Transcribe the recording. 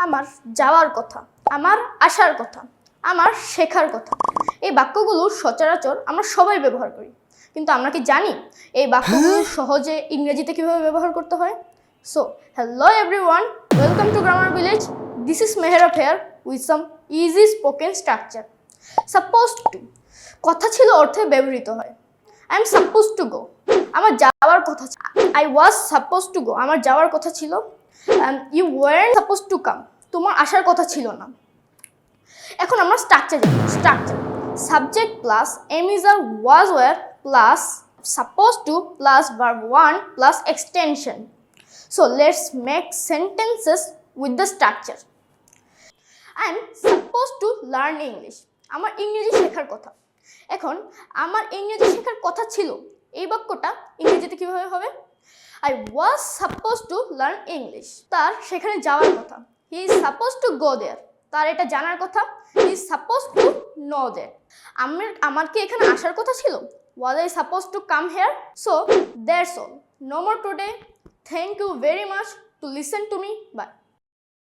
আমার যাওয়ার কথা, আমার আসার কথা, আমার শেখার কথা, এই বাক্যগুলো সচরাচর আমরা সবাই ব্যবহার করি, কিন্তু আমরা কি জানি এই বাক্যগুলো সহজে ইংরেজিতে কিভাবে ব্যবহার করতে হয়? So hello everyone, welcome to grammar village. This is Mehrab here with some easy spoken structure. Suppose to কথা ছিল অর্থে ব্যবহৃত হয়। I am suppose to go, আমার যাওয়ার কথা। I was suppose to go, আমার যাওয়ার কথা ছিল। You weren't suppose to come, তোমার আসার কথা ছিল না। এখন আমরা স্ট্রাকচার জানি। Structure subject plus am is are was were plus suppose to plus verb one plus extension. So let's make sentences with the structure. I am suppose to learn English, আমার ইংরেজি শেখার কথা। এখন আমার ইংরেজি শেখার কথা ছিল, এই বাক্যটা ইংরেজিতে কিভাবে হবে? I was supposed to learn English, তার সেখানে যাওয়ার কথা। He is supposed to go there, তার এটা জানার কথা। He is supposed to know that. আমার কি এখানে আসার কথা ছিল? Was I supposed to come here? So that's all. No more today. Thank you very much to listen to me. Bye.